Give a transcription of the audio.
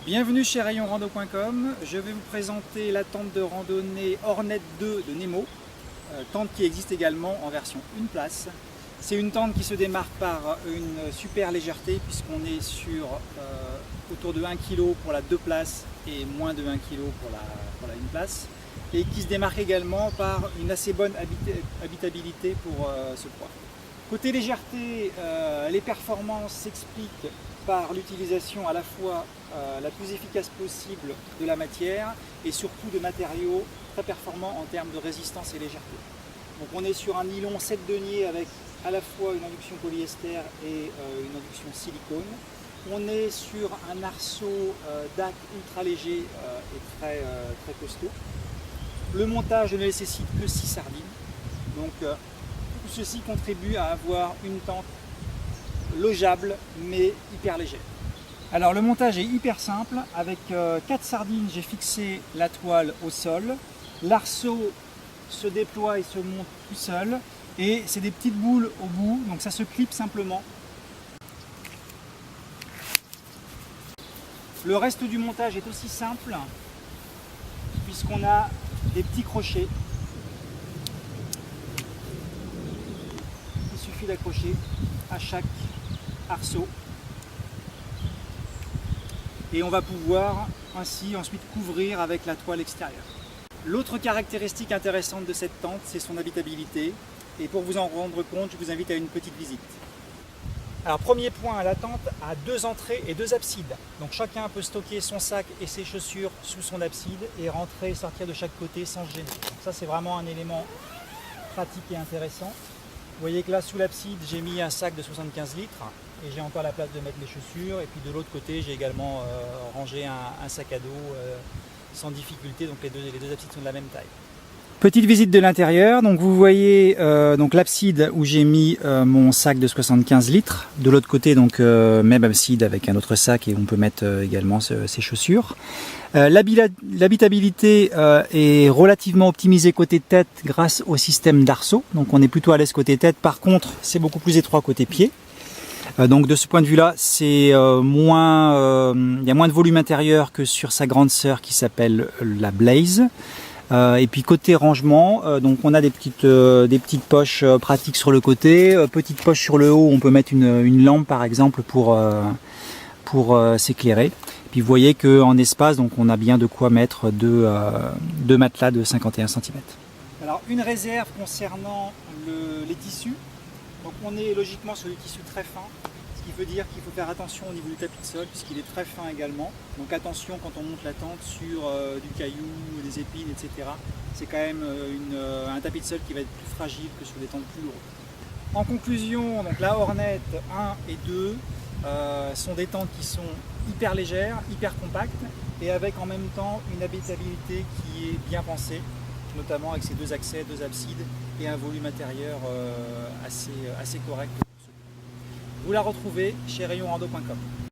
Bienvenue chez rayonrando.com. Je vais vous présenter la tente de randonnée Hornet 2 de Nemo, tente qui existe également en version une place. C'est une tente qui se démarque par une super légèreté puisqu'on est sur autour de 1 kg pour la 2 places et moins de 1 kg pour la 1 place, et qui se démarque également par une assez bonne habitabilité pour ce poids. Côté légèreté, les performances s'expliquent par l'utilisation à la fois la plus efficace possible de la matière et surtout de matériaux très performants en termes de résistance et légèreté. Donc on est sur un nylon 7 deniers avec à la fois une induction polyester et une induction silicone. On est sur un arceau DAC ultra léger et très costaud. Le montage ne nécessite que 6 sardines. Donc tout ceci contribue à avoir une tente logeable mais hyper légère. Alors le montage est hyper simple. Avec 4 sardines, j'ai fixé la toile au sol. L'arceau se déploie et se monte tout seul. Et c'est des petites boules au bout, donc ça se clip simplement. Le reste du montage est aussi simple, puisqu'on a des petits crochets. Il suffit d'accrocher à chaque arceau. Et on va pouvoir ainsi ensuite couvrir avec la toile extérieure. L'autre caractéristique intéressante de cette tente, c'est son habitabilité. Et pour vous en rendre compte, je vous invite à une petite visite. Alors premier point, la tente a 2 entrées et 2 absides. Donc chacun peut stocker son sac et ses chaussures sous son abside et rentrer et sortir de chaque côté sans se gêner. Donc ça c'est vraiment un élément pratique et intéressant. Vous voyez que là sous l'abside j'ai mis un sac de 75 litres et j'ai encore la place de mettre les chaussures. Et puis de l'autre côté j'ai également rangé un sac à dos sans difficulté. Donc les deux absides sont de la même taille. Petite visite de l'intérieur, donc vous voyez donc l'abside où j'ai mis mon sac de 75 litres. De l'autre côté, donc même abside avec un autre sac et on peut mettre également ses chaussures. L'habitabilité est relativement optimisée côté tête grâce au système d'arceau. Donc on est plutôt à l'aise côté tête. Par contre, c'est beaucoup plus étroit côté pied. Donc de ce point de vue-là, c'est il y a moins de volume intérieur que sur sa grande sœur qui s'appelle la Blaze. Et puis côté rangement, donc on a des petites poches pratiques sur le côté, petite poche sur le haut, on peut mettre une lampe par exemple pour s'éclairer. Puis vous voyez qu'en espace, donc on a bien de quoi mettre deux matelas de 51 cm. Alors une réserve concernant les tissus. Donc on est logiquement sur des tissus très fins, ce qui veut dire qu'il faut faire attention au niveau du tapis de sol puisqu'il est très fin également. Donc attention quand on monte la tente sur du caillou, des épines, etc. C'est quand même un tapis de sol qui va être plus fragile que sur des tentes plus lourdes. En conclusion, donc la Hornet 1 et 2 sont des tentes qui sont hyper légères, hyper compactes et avec en même temps une habitabilité qui est bien pensée, notamment avec ses 2 accès, 2 absides et un volume intérieur assez correct. Vous la retrouvez chez rayonrando.com.